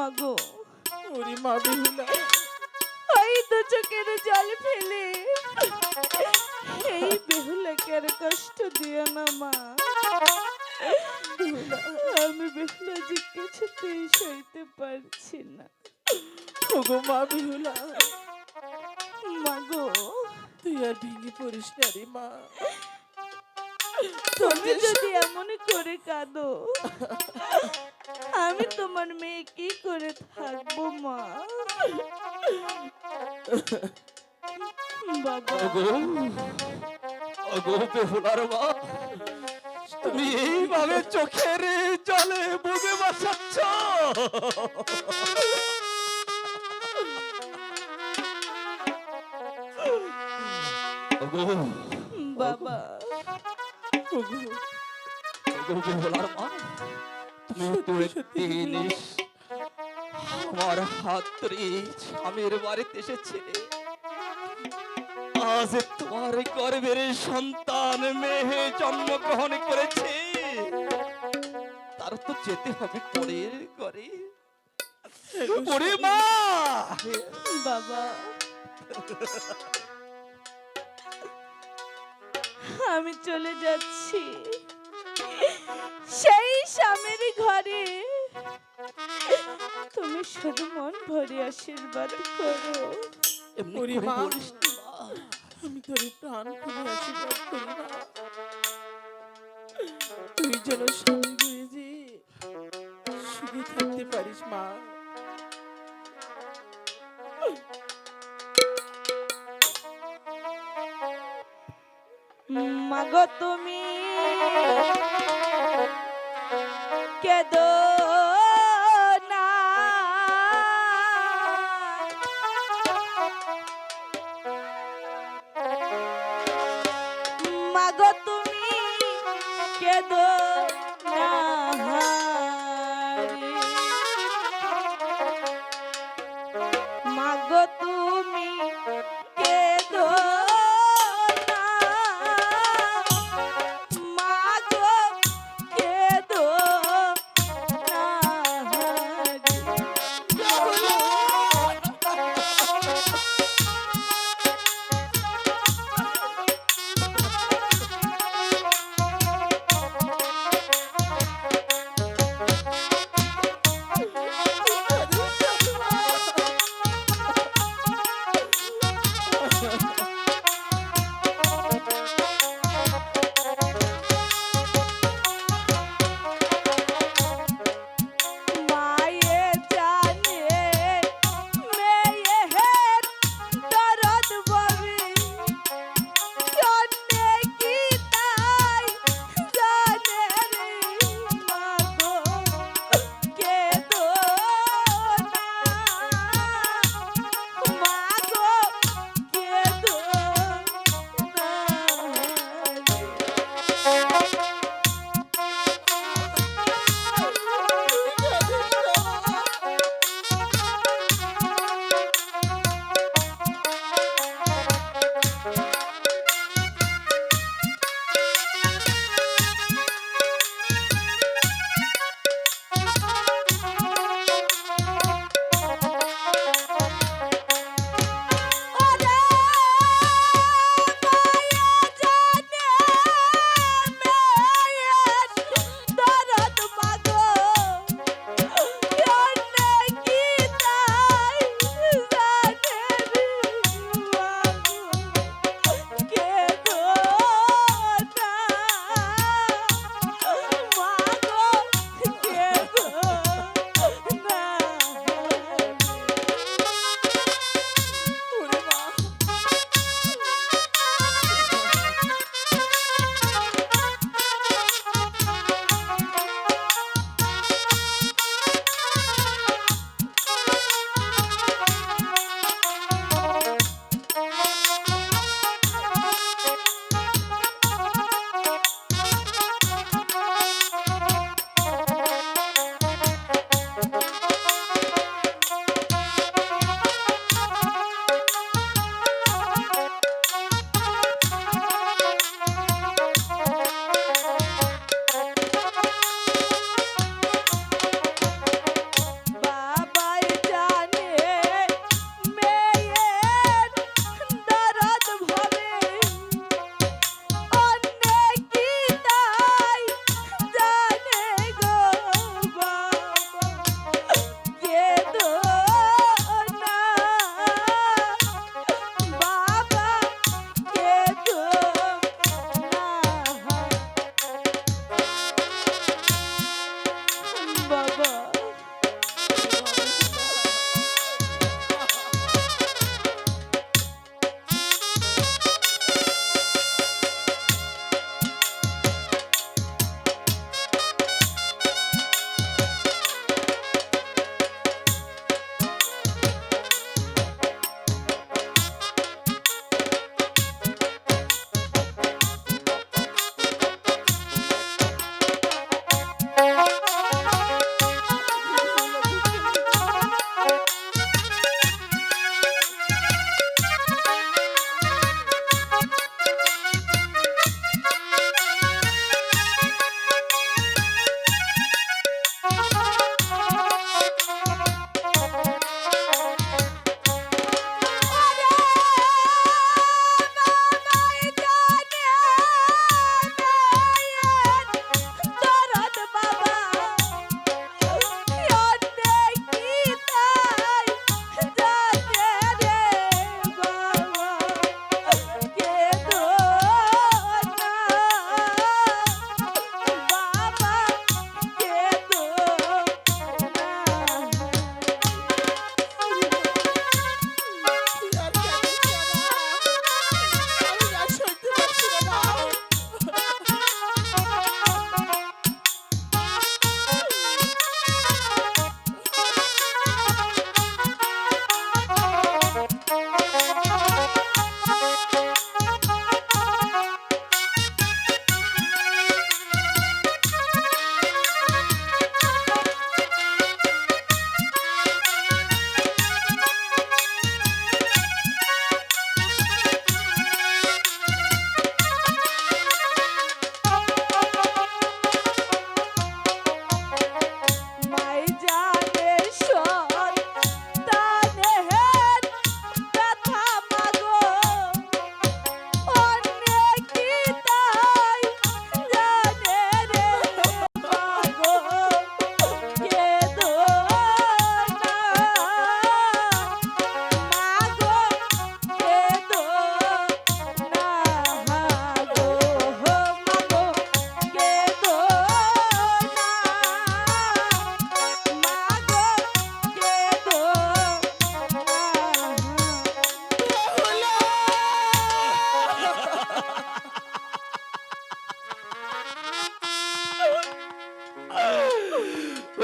মাগো, ওরে মা বেহুলা, এই দু চোখের জল ফেলে এই বেহুলাকে আর কষ্ট দিও না মা। বেহুলা, আমি বেহুলা যে কিছুতেই সইতে পারছি না। ওগো মা বেহুলা, মাগো, তুই আর ভেঙে পড়িস না রে মা। তুমি যদি এমন করে কাঁদো, আমি তোমার মেয়ে কি করে থাকবো মা? বাবা, ওগো ওগো বেহুলার মা, তুমি এইভাবে চোখের জলে বুকে বাসাচ্ছ? ওগো বাবা, ওগো, ওগো বেহুলার মা, তুমি তো একদিন আমার হাত ধরে স্বামীর বাড়িতে এসেছিলে। আজ তোমার গর্ভের সন্তান মেয়ে জন্মগ্রহণ করেছে, তার তো যেতে হবে পরের ঘরে। ওরে মা, বাবা, আমি চলে যাচ্ছি সেই স্বামীর ঘরে। তুমি শুধু মন ভরে আশীর্বাদ করো। এমনি ওরে করে মা। বলিস না মা। আমি তোর প্রাণ খুলে আশীর্বাদ করি না, তুই যেন স্বামী হয়ে যে সুখে থাকতে পারিস মা। মাগো তুমি কেদো না, মাগো তুমি কেদো না রে। মাগো তুমি কেদো না, মাগো কেদো না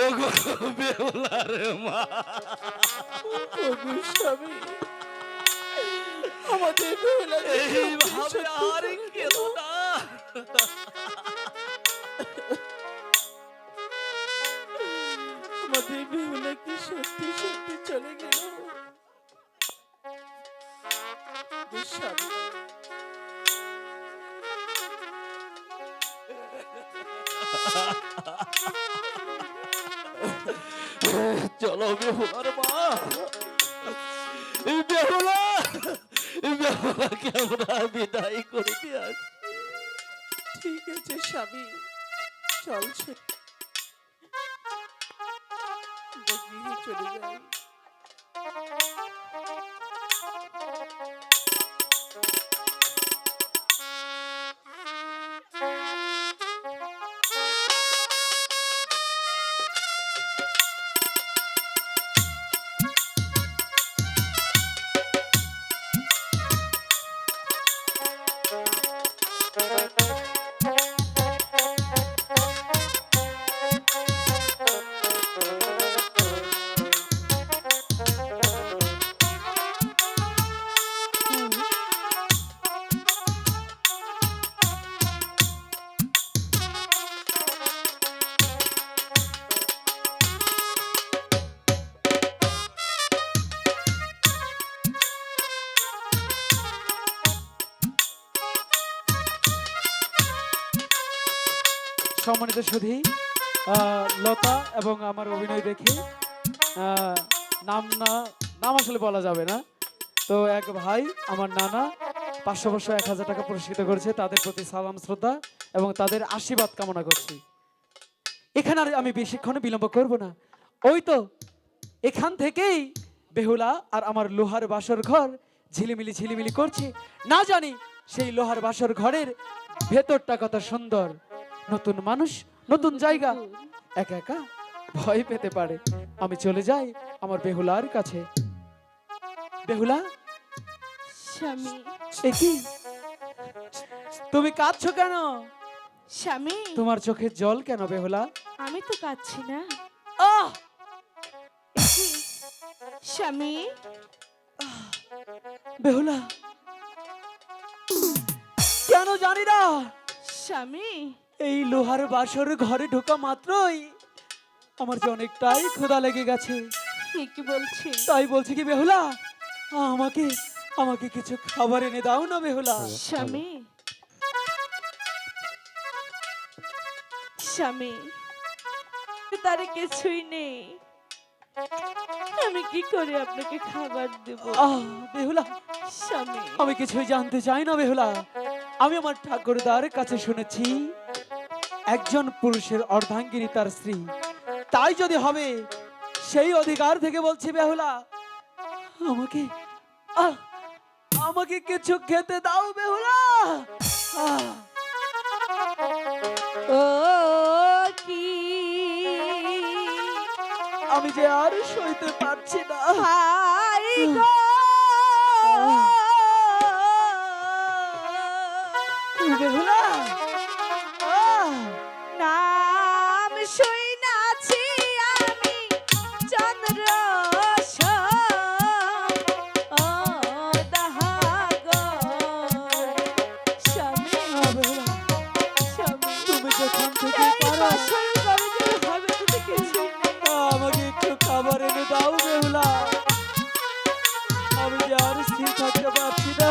ওগো বেহুলার মা, ওগো স্বামী, আমাদের বেহুলাকে এইভাবে আর কেঁদো না। আমাদের বেহুলা কি সত্যি সত্যি চলে গেল? ওগো স্বামী, চলো বেহুলার মা, বেহুলা, বেহুলাকে আমরা বিদায় করে দিয়ে আসি। ঠিক আছে স্বামী, চল গৃহে চলে যাই। সম্মানিত সুধী, লতা এবং আমার অভিনয় দেখে আহ, নাম আসলে বলা যাবে না, তো এক ভাই আমার নানা 500 টাকা পুরস্কৃত করেছে, তাদের প্রতি সালাম শ্রদ্ধা এবং তাদের আশীর্বাদ কামনা করছি। এখানে আর আমি বেশিক্ষণ বিলম্ব করব না। ওই তো এখান থেকেই বেহুলা আর আমার লোহার বাসর ঘর ঝিলিমিলি ঝিলিমিলি করছে। না জানি সেই লোহার বাসর ঘরের ভেতরটা কত সুন্দর। নতুন মানুষ, নতুন জায়গা, একা একা ভয় পেতে পারে। আমি চলে যাই আমার বেহুলার কাছে। বেহুলা, স্বামী, এ কি তুমি কাঁদছো কেন? স্বামী, তোমার চোখে জল কেন বেহুলা? আমি তো কাঁদছি না। আহ! এ কি? স্বামী, বেহুলা, কেন জানি না, স্বামী, এই লোহার বাসর ঘরে ঢোকা মাত্রই আমার যে অনেকটাই ক্ষুধা লেগে গেছে। এ কি বলছেন? তাই বলছি কি বেহুলা, আমাকে আমাকে কিছু খাবার এনে দাও না বেহুলা। স্বামী, স্বামী, তার কিছুই নেই, আমি কি করে আপনাকে খাবার দেব? বেহুলা, স্বামী, আমি কিছুই জানতে চাই না বেহুলা। আমি আমার ঠাকুরদার কাছে শুনেছি একজন পুরুষের অর্ধাঙ্গিনী তার স্ত্রী। তাই যদি হবে সেই অধিকার থেকে বলছি বেহুলা, আমাকে আহ, আমাকে কিছু খেতে দাও বেহুলা। আহ, ও কি আমি যে আর সইতে পারছি না। হাই গো, বেহুলা, আহ, নাম শুনাছি আমি চন্দ্র ও দাহাগর। স্বামী, বেহুলা, স্বামী, তুমি যখন থেকে এই পারো বাসর ঘরে যে হবে তো কিছুই নেই। আমাকে একটু খাবার এনে দাও বেহুলা। আমি যে আর স্থির থাকতে পারছি না।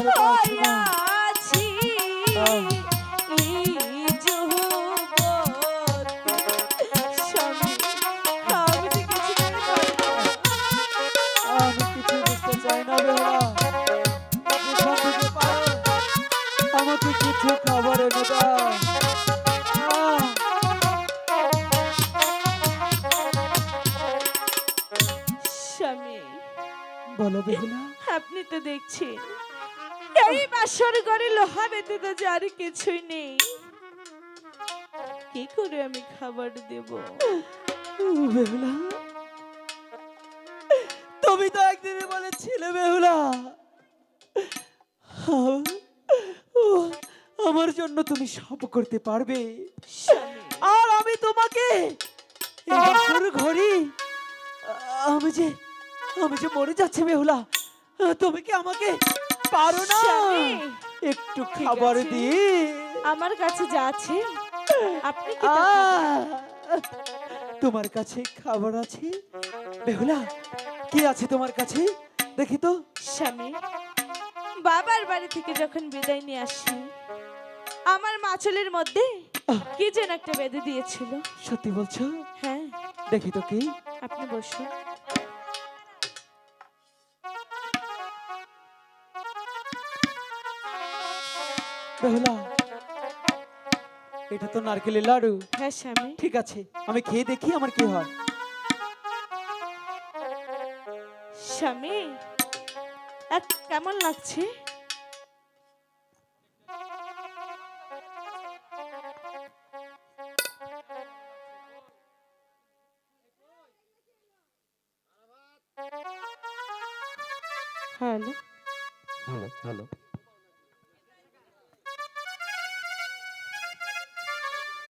আর বাঁচব না। আছি আহ। এই যৌবন। স্বামী, আমি যে কিছুতেই পারবো না। আমি কিছু বুঝতে চাই না বেহুলা, যেখান থেকে পারো আমাকে কিছু খাবার এনে দাও। আহ, স্বামী, বলো বেহুলা। আপনি তো দেখছেন এই বাসর ঘরে লোহা ব্যতীত যে আর কিছুই নেই। কি করে আমি খাবার দেব? বেহুলা, তুমি তো একদিনই বলেছিলে বেহুলা, আ- ও, আমার জন্য তুমি সব করতে পারবে। স্বামী, আর আমি তোমাকে এই বাসর ঘরে আমি যে আমি যে মরে যাচ্ছি বেহুলা, তুমি কি আমাকে পারো না স্বামী, একটু ঠিক খাবার আছে। দিয়ে? আমার কাছে যা আছে আপনি কি তা খাবেন? তোমার কাছে খাবার আছে বেহুলা? কি আছে তোমার কাছে দেখি তো। স্বামী, বাবার বাড়ি থেকে যখন বিদায় নিয়ে আসি আমার মাচলের মধ্যে কি যেন একটা বেঁধে দিয়েছিল। সত্যি বলছো? হ্যাঁ, দেখি তো কি। আপনি বসুন। বেহুলা, এটা তো নারকেলের লাড়ু। হ্যাঁ স্বামী, ঠিক আছে, আমি খেয়ে দেখি আমার কি হয়। স্বামী, কেমন লাগছে? হ্যালো, ভালো ভালো